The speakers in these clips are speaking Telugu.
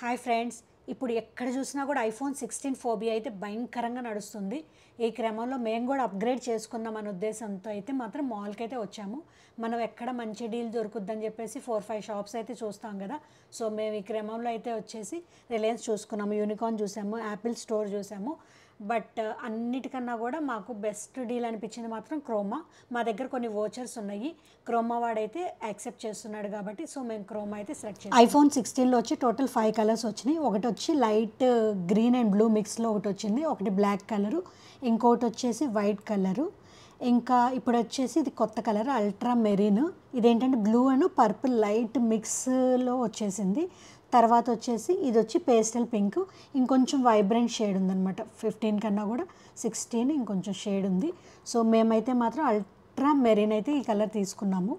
హాయ్ ఫ్రెండ్స్, ఇప్పుడు ఎక్కడ చూసినా కూడా ఐఫోన్ 16 ఫోబియా అయితే భయంకరంగా నడుస్తుంది. ఈ క్రమంలో మేము కూడా అప్గ్రేడ్ చేసుకుందాం అనే ఉద్దేశంతో అయితే మాత్రం మాల్కి అయితే వచ్చాము. మనం ఎక్కడ మంచి డీల్ దొరుకుద్దని చెప్పేసి 4-5 షాప్స్ అయితే చూస్తాం కదా. సో మేము ఈ క్రమంలో అయితే వచ్చేసి రిలయన్స్ చూసుకున్నాము, యూనికార్న్ చూసాము, యాపిల్ స్టోర్ చూసాము. బట్ అన్నిటికన్నా కూడా మాకు బెస్ట్ డీల్ అనిపించింది మాత్రం క్రోమా. మా దగ్గర కొన్ని వోచర్స్ ఉన్నాయి, క్రోమా వాడైతే యాక్సెప్ట్ చేస్తున్నాడు కాబట్టి సో మేము క్రోమా అయితే సెలెక్ట్ చేసాం. ఐఫోన్ 16లో వచ్చి టోటల్ 5 కలర్స్ వచ్చినాయి. ఒకటి వచ్చి లైట్ గ్రీన్ అండ్ బ్లూ మిక్స్లో ఒకటి వచ్చింది, ఒకటి బ్లాక్ కలరు, ఇంకోటి వచ్చేసి వైట్ కలరు, ఇంకా ఇప్పుడు వచ్చేసి ఇది కొత్త కలర్ అల్ట్రా మెరీన్. ఇదేంటంటే బ్లూ అండ్ పర్పుల్ లైట్ మిక్స్లో వచ్చేసింది. తర్వాత వచ్చేసి ఇది వచ్చి పేస్టల్ పింక్, ఇంకొంచెం వైబ్రెంట్ షేడ్ ఉందన్నమాట. 15 కన్నా కూడా 16 ఇంకొంచెం షేడ్ ఉంది. సో మేమైతే మాత్రం అల్ట్రా మెరీన్ అయితే ఈ కలర్ తీసుకున్నాము.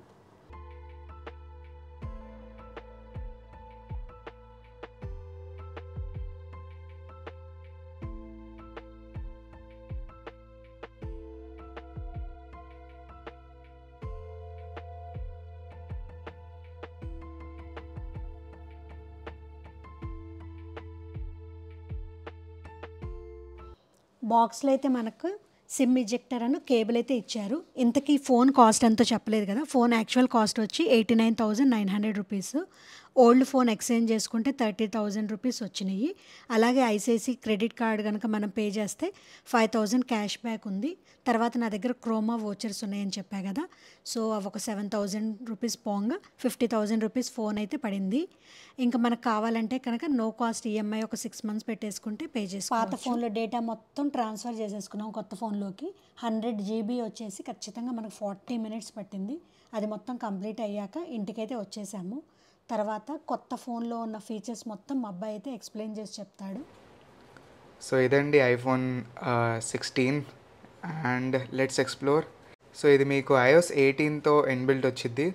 బాక్స్లో అయితే మనకు సిమ్ ఇజెక్టర్ అని కేబుల్ అయితే ఇచ్చారు. ఇంతకీ ఫోన్ కాస్ట్ ఎంతో చెప్పలేదు కదా. ఫోన్ యాక్చువల్ కాస్ట్ వచ్చి 89,900 రూపీస్. ఓల్డ్ ఫోన్ ఎక్స్చేంజ్ చేసుకుంటే 30,000 రూపీస్ వచ్చినాయి. అలాగే ఐసిఐసి క్రెడిట్ కార్డ్ కనుక మనం పే చేస్తే 5,000 క్యాష్ బ్యాక్ ఉంది. తర్వాత నా దగ్గర క్రోమా వోచర్స్ ఉన్నాయని చెప్పా కదా. సో అవి ఒక 7,000 రూపీస్ పోంగా 50,000 రూపీస్ ఫోన్ అయితే పడింది. ఇంకా మనకు కావాలంటే కనుక నో కాస్ట్ ఈఎంఐ ఒక 6 మంత్స్ పెట్టేసుకుంటే పే చేసుకోవచ్చు. పాత ఫోన్లో డేటా మొత్తం ట్రాన్స్ఫర్ చేసేసుకున్నాం కొత్త ఫోన్లోకి. 100 GB వచ్చేసి ఖచ్చితంగా మనకు 40 మినిట్స్ పట్టింది. అది మొత్తం కంప్లీట్ అయ్యాక ఇంటికైతే వచ్చేసాము. తర్వాత కొత్త ఫోన్లో ఉన్న ఫీచర్స్ మొత్తం మా అబ్బాయి అయితే ఎక్స్ప్లెయిన్ చేసి చెప్తాడు. సో ఇదండి iPhone 16 and let's explore. So ఇది మీకు iOS 18తో ఇన్బిల్ట్ వచ్చింది.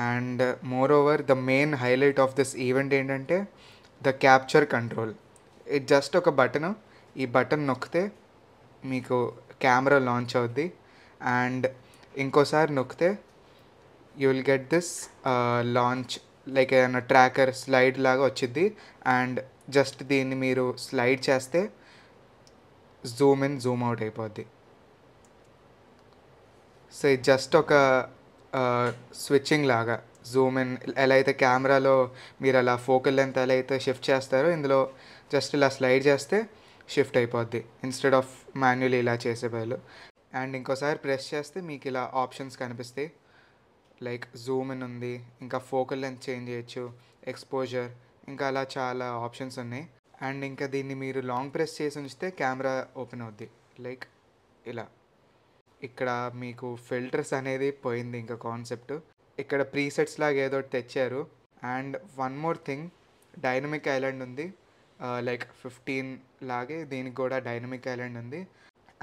And more over the main highlight of this event ఏంటంటే ద క్యాప్చర్ కంట్రోల్. ఇది జస్ట్ ఒక బటన్, ఈ బటన్ నొక్కితే మీకు కెమెరా లాంచ్ అవుద్ది. అండ్ ఇంకోసారి నొక్కితే you will get this launch like ఏదైనా ట్రాకర్ స్లైడ్ లాగా వచ్చింది. అండ్ జస్ట్ దీన్ని మీరు స్లైడ్ చేస్తే జూమ్ ఇన్ జూమ్ అవుట్ అయిపోద్ది. సో ఇది జస్ట్ ఒక స్విచ్చింగ్ లాగా. జూమ్ ఇన్ ఎలా అయితే కెమెరాలో మీరు అలా ఫోకల్ లెంత్ ఎలా అయితే షిఫ్ట్ చేస్తారో ఇందులో జస్ట్ ఇలా స్లైడ్ చేస్తే షిఫ్ట్ అయిపోద్ది ఇన్స్టెడ్ ఆఫ్ మాన్యువల్లీ ఇలా చేసే బదులు. అండ్ ఇంకోసారి ప్రెస్ చేస్తే మీకు ఇలా ఆప్షన్స్ కనిపిస్తాయి. లైక్ జూమ్ ఇన్ ఉంది, ఇంకా ఫోకల్ లెంత్ చేంజ్ చేయొచ్చు, ఎక్స్పోజర్, ఇంకా అలా చాలా ఆప్షన్స్ ఉన్నాయి. అండ్ ఇంకా దీన్ని మీరు లాంగ్ ప్రెస్ చేసి ఉంచితే కెమెరా ఓపెన్ అవుద్ది లైక్ ఇలా. ఇక్కడ మీకు ఫిల్టర్స్ అనేది పోయింది, ఇంకా కాన్సెప్ట్. ఇక్కడ ప్రీసెట్స్ లాగా ఏదో తెచ్చారు. And one more thing, dynamic island ఉంది. లైక్ 15 లాగే దీనికి కూడా డైనమిక్ ఐలాండ్ ఉంది.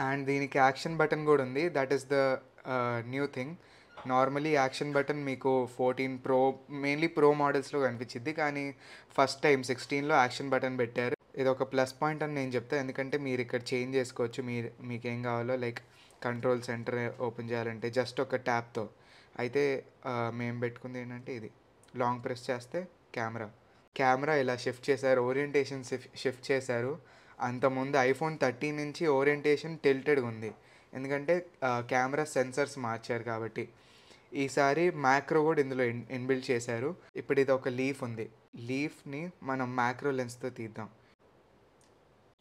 అండ్ దీనికి యాక్షన్ బటన్ కూడా ఉంది. That is the new thing. Normally action button మీకు 14 ప్రో మెయిన్లీ ప్రో మోడల్స్లో కనిపించింది, కానీ ఫస్ట్ టైం 16లో యాక్షన్ బటన్ పెట్టారు. ఇది ఒక ప్లస్ పాయింట్ అని నేను చెప్తాను, ఎందుకంటే మీరు ఇక్కడ చేంజ్ చేసుకోవచ్చు మీకేం కావాలో. లైక్ కంట్రోల్ సెంటర్ ఓపెన్ చేయాలంటే జస్ట్ ఒక ట్యాప్తో. అయితే మేము పెట్టుకుంది ఏంటంటే ఇది లాంగ్ ప్రెస్ చేస్తే కెమెరా ఇలా షిఫ్ట్ చేశారు, ఓరియంటేషన్ షిఫ్ట్ చేశారు. అంతకుముందు ఐఫోన్ 13 నుంచి ఓరియంటేషన్ టిల్టెడ్గా ఉంది, ఎందుకంటే కెమెరా సెన్సర్స్ మార్చారు కాబట్టి. ఈసారి మ్యాక్రో కూడా ఇందులో ఇన్బిల్డ్ చేశారు. ఇప్పుడు ఇది ఒక లీఫ్ ఉంది, లీఫ్ని మనం మ్యాక్రో లెన్స్తో తీద్దాం.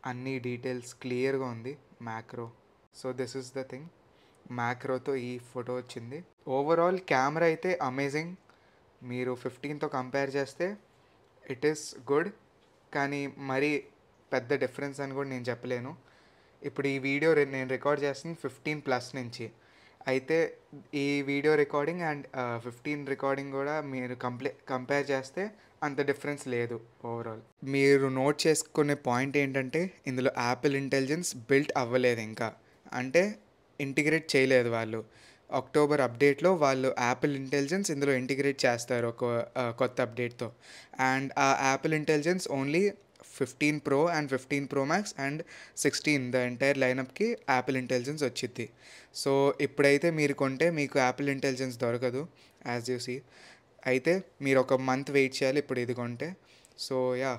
అన్ని డీటెయిల్స్ క్లియర్గా ఉంది macro. So this is the thing, మ్యాక్రోతో ఈ ఫోటో వచ్చింది. ఓవరాల్ కెమెరా అయితే అమేజింగ్. మీరు 15తో కంపేర్ చేస్తే ఇట్ ఈస్ గుడ్, కానీ మరీ పెద్ద డిఫరెన్స్ అని కూడా నేను చెప్పలేను. ఇప్పుడు ఈ వీడియో నేను రికార్డ్ చేస్తుంది 15+ నుంచి. అయితే ఈ వీడియో రికార్డింగ్ అండ్ 15 రికార్డింగ్ కూడా మీరు కంపేర్ చేస్తే అంత డిఫరెన్స్ లేదు ఓవరాల్. మీరు నోట్ చేసుకునే పాయింట్ ఏంటంటే ఇందులో యాపిల్ ఇంటెలిజెన్స్ బిల్ట్ అవ్వలేదు ఇంకా, అంటే ఇంటిగ్రేట్ చేయలేదు వాళ్ళు. అక్టోబర్ అప్డేట్లో వాళ్ళు యాపిల్ ఇంటెలిజెన్స్ ఇందులో ఇంటిగ్రేట్ చేస్తారు ఒక కొత్త అప్డేట్తో. అండ్ ఆ Apple intelligence only 15 Pro and 15 Pro Max and 16 the entire లైనప్కి యాపిల్ ఇంటెలిజెన్స్ వచ్చింది. సో ఇప్పుడైతే మీరు కొంటే మీకు యాపిల్ ఇంటెలిజెన్స్ దొరకదు యాజ్ యూ సీ. అయితే మీరు ఒక మంత్ వెయిట్ చేయాలి ఇప్పుడు ఇది కొంటే. So yeah,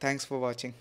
thanks for watching.